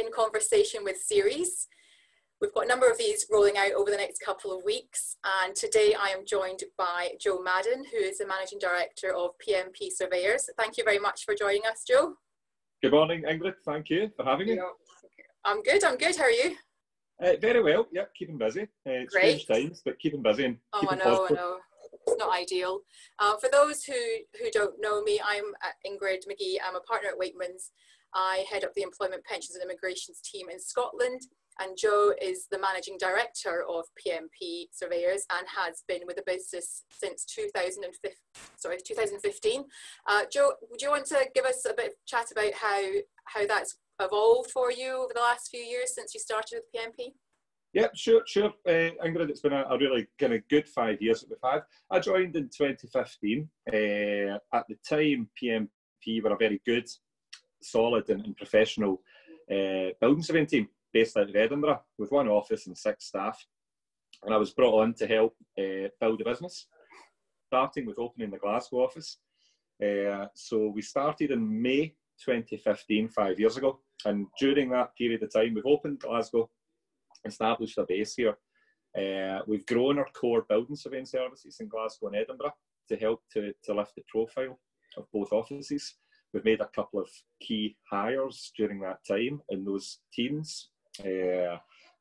In Conversation with series. We've got a number of these rolling out over the next couple of weeks, and today I am joined by Joe Madden, who is the Managing Director of PMP Surveyors. Thank you very much for joining us, Joe. Good morning, Ingrid. Thank you for having me. I'm good. How are you? Very well. Yep, keeping busy. Strange times, but keeping busy and keeping positive. I know. It's not ideal. For those who don't know me, I'm Ingrid McGee. I'm a partner at Wakeman's. I head up the Employment, Pensions and Immigrations team in Scotland, and Joe is the Managing Director of PMP Surveyors and has been with the business since 2015. Joe, would you want to give us a bit of chat about how that's evolved for you over the last few years since you started with PMP? Yep, sure. Ingrid, it's been a really kind of good 5 years that we've had. I joined in 2015. At the time, PMP were a very good, solid and professional building surveying team based out of Edinburgh with one office and 6 staff. And I was brought on to help build the business, starting with opening the Glasgow office. So we started in May 2015, 5 years ago. And during that period of time, we've opened Glasgow, established a base here. We've grown our core building surveying services in Glasgow and Edinburgh to help to lift the profile of both offices. We've made a couple of key hires during that time in those teams.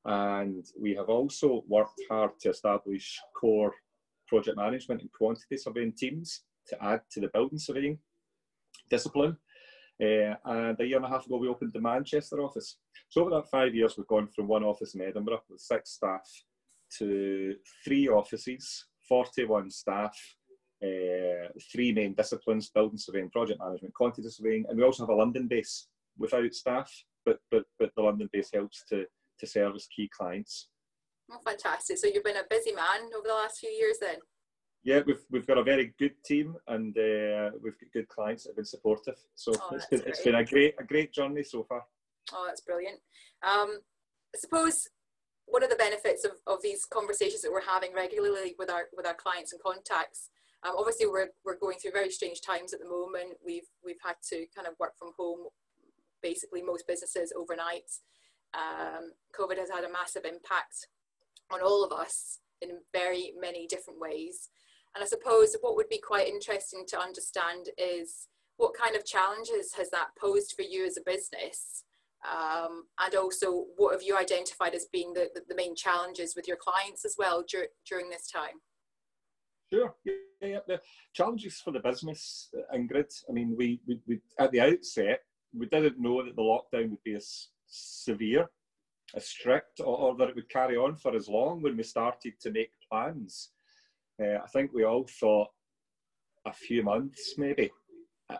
And we have also worked hard to establish core project management and quantity surveying teams to add to the building surveying discipline. And a year and a half ago, we opened the Manchester office. So over that 5 years, we've gone from one office in Edinburgh with 6 staff to 3 offices, 41 staff, 3 main disciplines: building surveying, project management, quantity surveying, and we also have a London base without staff, but the London base helps to service key clients. Oh, fantastic. So you've been a busy man over the last few years then? Yeah, we've got a very good team, and we've got good clients that have been supportive. So it's been a great journey so far. Oh, that's brilliant. I suppose one of the benefits of these conversations that we're having regularly with our clients and contacts, obviously we're going through very strange times at the moment. We've had to kind of work from home, basically most businesses overnight. COVID has had a massive impact on all of us in very many different ways. And I suppose what would be quite interesting to understand is what kind of challenges has that posed for you as a business? And also, what have you identified as being the main challenges with your clients as well during this time? Sure. Yeah. The challenges for the business, Ingrid, I mean, we at the outset, we didn't know that the lockdown would be as severe, as strict, or that it would carry on for as long when we started to make plans. I think we all thought a few months maybe,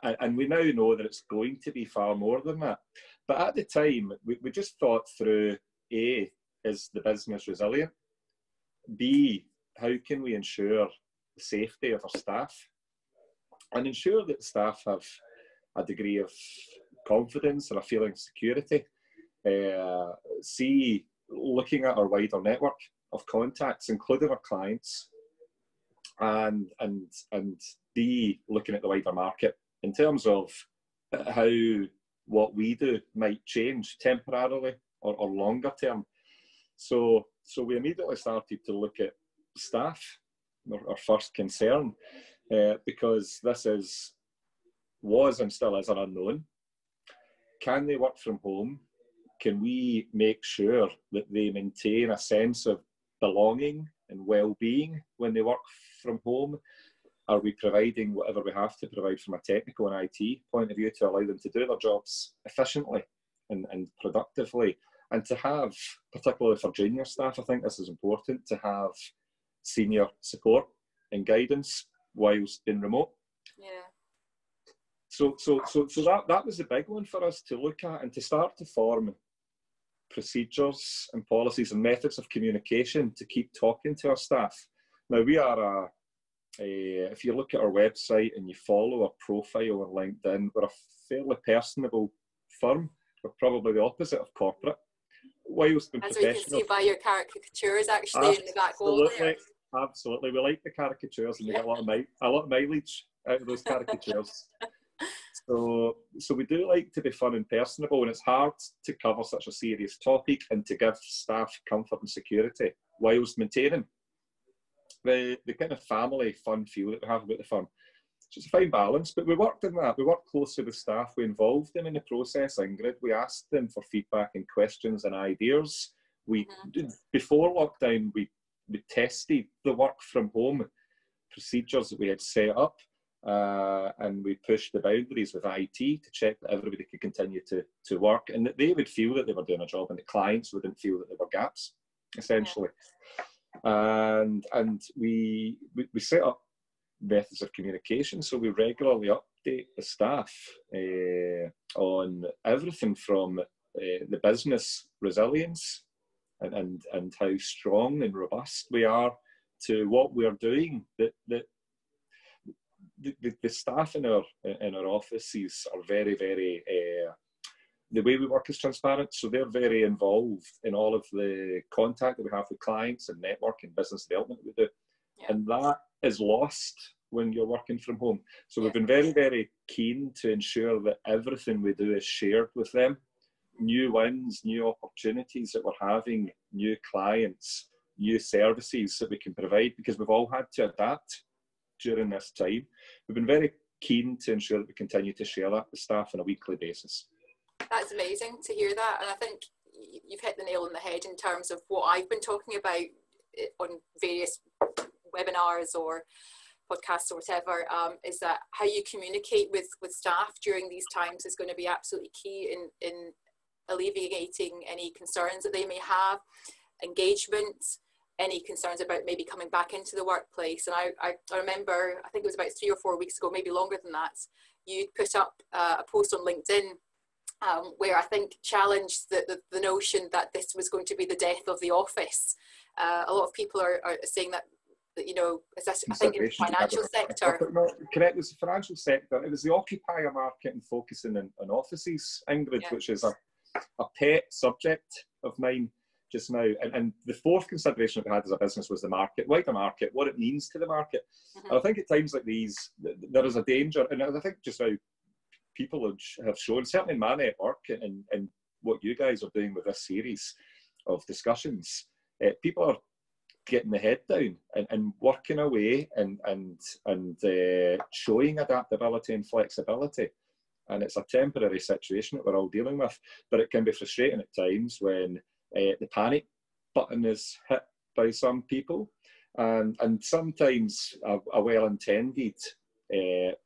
and we now know that it's going to be far more than that. But at the time, we just thought through, A, is the business resilient? B, how can we ensure the safety of our staff and ensure that staff have a degree of confidence and a feeling of security? C, looking at our wider network of contacts, including our clients, and D, looking at the wider market in terms of how what we do might change temporarily or longer term. So we immediately started to look at staff, our first concern, because this was and still is an unknown. Can they work from home? Can we make sure that they maintain a sense of belonging and well-being when they work from home? Are we providing whatever we have to provide from a technical and IT point of view to allow them to do their jobs efficiently and productively? And to have, particularly for junior staff, I think this is important, to have senior support and guidance whilst being remote. Yeah. So that was the big one for us to look at and to start to form procedures and policies and methods of communication to keep talking to our staff. Now, we are if you look at our website and you follow our profile on LinkedIn, we're a fairly personable firm. We're probably the opposite of corporate. Whilst being professional. As we can see by your caricatures actually in the back wall there. Absolutely. We like the caricatures, and we get a lot of mileage out of those caricatures. So we do like to be fun and personable, and it's hard to cover such a serious topic and to give staff comfort and security whilst maintaining the kind of family fun feel that we have about the firm. So it's a fine balance, but we worked in that. We worked closely with staff. We involved them in the process, Ingrid. We asked them for feedback and questions and ideas. We did, before lockdown, we tested the work from home procedures that we had set up, and we pushed the boundaries with IT to check that everybody could continue to work, and that they would feel that they were doing a job, and the clients wouldn't feel that there were gaps, essentially. And we set up methods of communication, so we regularly update the staff on everything from the business resilience and how strong and robust we are to what we are doing. The staff in our offices are very, very, the way we work is transparent, so they're very involved in all of the contact that we have with clients and network and business development that we do. And that is lost when you're working from home. So we've been very, very keen to ensure that everything we do is shared with them. New wins, new opportunities that we're having, new clients, new services that we can provide, because we've all had to adapt during this time. We've been very keen to ensure that we continue to share that with staff on a weekly basis. That's amazing to hear that, and I think you've hit the nail on the head in terms of what I've been talking about on various webinars or podcasts or whatever, is that how you communicate with staff during these times is going to be absolutely key in alleviating any concerns that they may have, engagement, any concerns about maybe coming back into the workplace. And I remember, I think it was about 3 or 4 weeks ago, maybe longer than that, you put up a post on LinkedIn where I think challenged the notion that this was going to be the death of the office. A lot of people are saying that, you know, I think in the financial sector. Correct, it was the financial sector. It was the occupier market and focusing on offices, Ingrid, which is a pet subject of mine just now. And the fourth consideration that we had as a business was the market, wider market, what it means to the market. And I think at times like these, there is a danger, and I think just now people have shown, certainly in my network and what you guys are doing with this series of discussions, people are getting the head down and working away and showing adaptability and flexibility. And it's a temporary situation that we're all dealing with, but it can be frustrating at times when the panic button is hit by some people, and sometimes a well-intended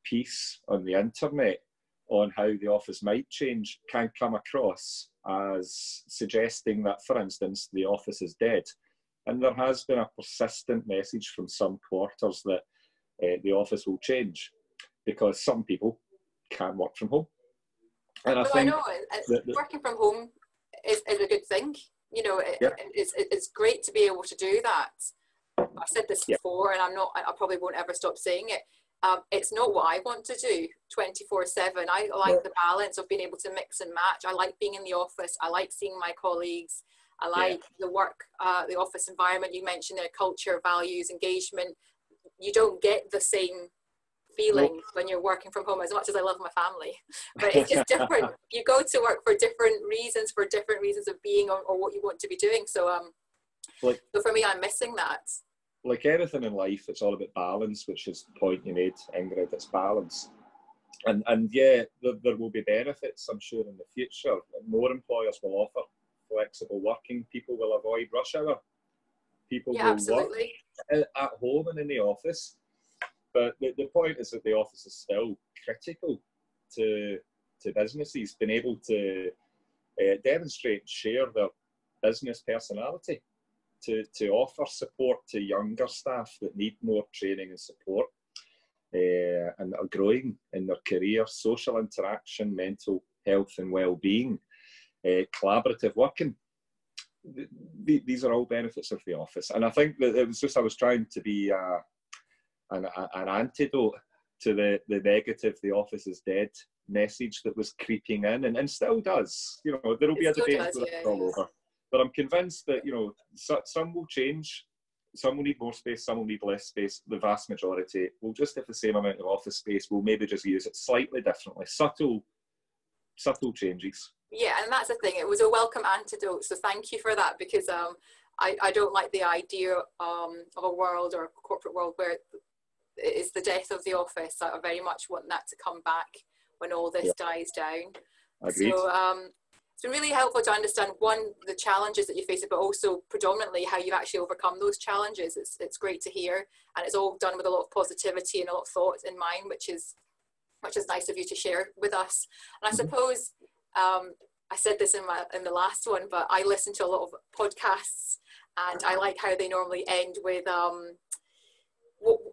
piece on the internet on how the office might change can come across as suggesting that, for instance, the office is dead. And there has been a persistent message from some quarters that the office will change because some people can't work from home. And I know working from home is a good thing. You know, it's great to be able to do that. I've said this before, and I probably won't ever stop saying it. It's not what I want to do 24/7. I like the balance of being able to mix and match. I like being in the office. I like seeing my colleagues. I like the work, the office environment. You mentioned their culture, values, engagement. You don't get the same feeling when you're working from home, as much as I love my family, but it's just different. You go to work for different reasons of being or what you want to be doing. So, so for me, I'm missing that. Like anything in life, it's all about balance, which is the point you made, Ingrid. It's balance. And there will be benefits, I'm sure, in the future. More employers will offer flexible working. People will avoid rush hour. People will work at home and in the office. But the point is that the office is still critical to businesses being able to demonstrate and share their business personality, to offer support to younger staff that need more training and support and are growing in their career, social interaction, mental health and well-being, collaborative working. These are all benefits of the office. And I think that it was just, I was trying to be an antidote to the negative "the office is dead" message that was creeping in and still does. You know, there will be a debate all over. But I'm convinced that, you know, some will change Some will need more space, some will need less space. The vast majority will just have the same amount of office space. We'll maybe just use it slightly differently. Subtle changes. Yeah, and that's the thing. It was a welcome antidote. So thank you for that, because I don't like the idea of a world or a corporate world where it is the death of the office. I very much want that to come back when all this dies down. Agreed. So it's been really helpful to understand, one, the challenges that you face, but also predominantly how you've actually overcome those challenges. It's great to hear, and it's all done with a lot of positivity and a lot of thought in mind, which is nice of you to share with us. And I suppose I said this in the last one, but I listen to a lot of podcasts, and I like how they normally end with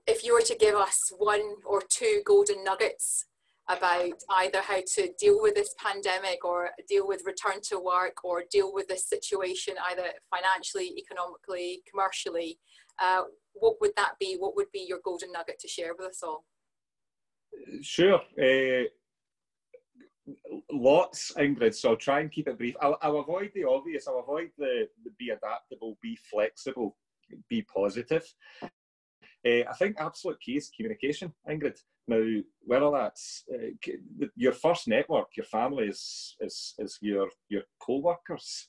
if you were to give us 1 or 2 golden nuggets about either how to deal with this pandemic, or deal with return to work, or deal with this situation either financially, economically, commercially, what would that be? What would be your golden nugget to share with us all? Sure. Lots, Ingrid, so I'll try and keep it brief. I'll avoid the obvious. I'll avoid the be adaptable, be flexible, be positive. I think absolute key is communication, Ingrid. Now, whether that's your first network, your family is your co-workers.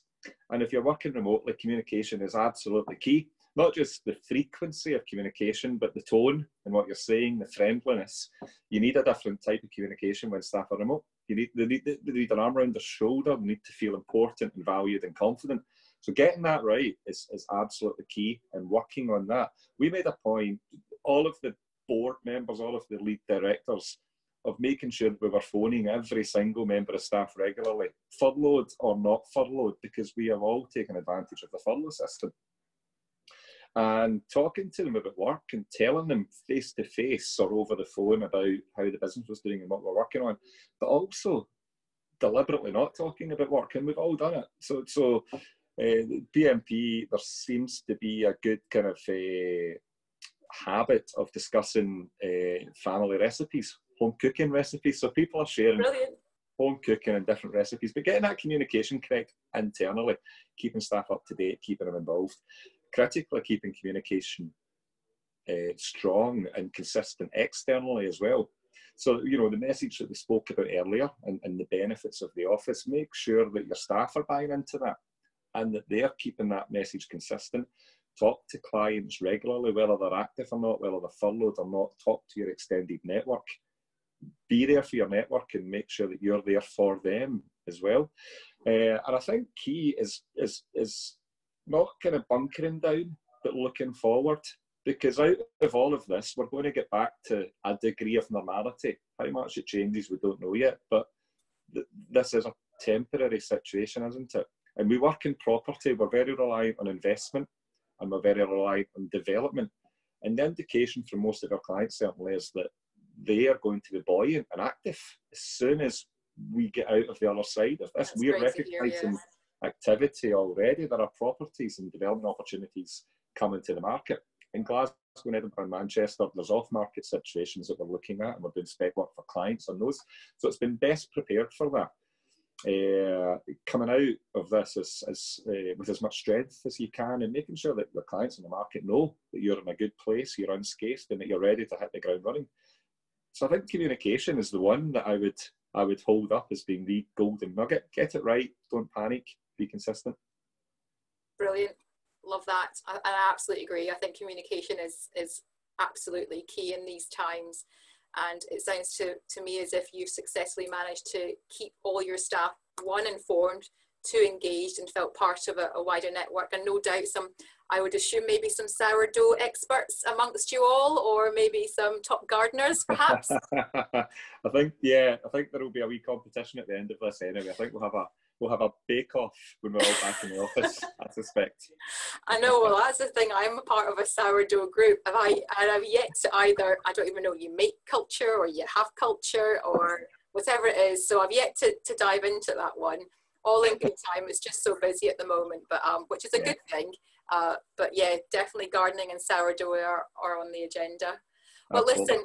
And if you're working remotely, communication is absolutely key. Not just the frequency of communication, but the tone and what you're saying, the friendliness. You need a different type of communication when staff are remote. They need an arm around their shoulder, they need to feel important and valued and confident. So getting that right is absolutely key, and working on that. We made a point, all of the board members, all of the lead directors, of making sure that we were phoning every single member of staff regularly, furloughed or not furloughed, because we have all taken advantage of the furlough system. And talking to them about work and telling them face to face or over the phone about how the business was doing and what we're working on, but also deliberately not talking about work, and we've all done it. So PMP, there seems to be a good kind of habit of discussing family recipes, home cooking recipes. So people are sharing home cooking and different recipes, but getting that communication correct internally, keeping staff up to date, keeping them involved. Critically, keeping communication strong and consistent externally as well. So, you know, the message that we spoke about earlier and the benefits of the office, make sure that your staff are buying into that and that they're keeping that message consistent. Talk to clients regularly, whether they're active or not, whether they're furloughed or not. Talk to your extended network. Be there for your network and make sure that you're there for them as well. And I think key is not kind of bunkering down, but looking forward. Because out of all of this, we're going to get back to a degree of normality. How much it changes, we don't know yet. But this is a temporary situation, isn't it? And we work in property. We're very reliant on investment, and we're very reliant on development. And the indication from most of our clients certainly is that they are going to be buoyant and active as soon as we get out of the other side of this. We're recognising activity already. There are properties and development opportunities coming to the market. In Glasgow, Edinburgh and Manchester, there's off-market situations that we're looking at, and we're doing spec work for clients on those. So it's been best prepared for that. Coming out of this with as much strength as you can, and making sure that your clients in the market know that you're in a good place, you're unscathed, and that you're ready to hit the ground running. So I think communication is the one that I would hold up as being the golden nugget. Get it right, don't panic, be consistent. Brilliant. Love that. I absolutely agree. I think communication is absolutely key in these times. And it sounds to me as if you've successfully managed to keep all your staff, one, informed, two, engaged, and felt part of a wider network. And no doubt I would assume maybe some sourdough experts amongst you all, or maybe some top gardeners, perhaps. I think there will be a wee competition at the end of this anyway. I think we'll have a bake-off when we're all back in the office, I suspect. I know, well, that's the thing. I'm a part of a sourdough group, and I've yet to either, I don't even know, you make culture or you have culture or whatever it is. So I've yet to dive into that one. All in good time. It's just so busy at the moment, but which is a good thing. But yeah, definitely gardening and sourdough are on the agenda. Well, listen,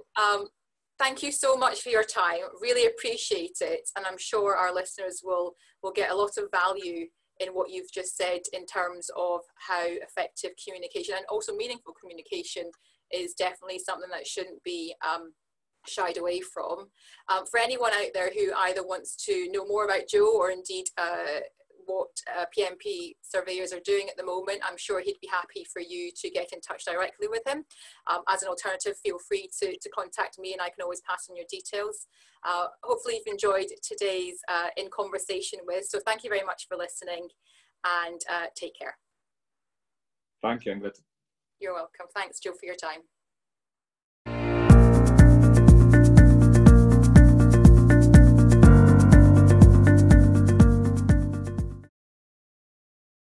thank you so much for your time. Really appreciate it. And I'm sure our listeners will get a lot of value in what you've just said in terms of how effective communication and also meaningful communication is definitely something that shouldn't be shied away from. For anyone out there who either wants to know more about Joe or indeed what PMP surveyors are doing at the moment, I'm sure he'd be happy for you to get in touch directly with him. As an alternative, feel free to contact me and I can always pass on your details. Hopefully you've enjoyed today's In Conversation With. So thank you very much for listening and take care. Thank you, Ingrid. You're welcome. Thanks, Joe, for your time.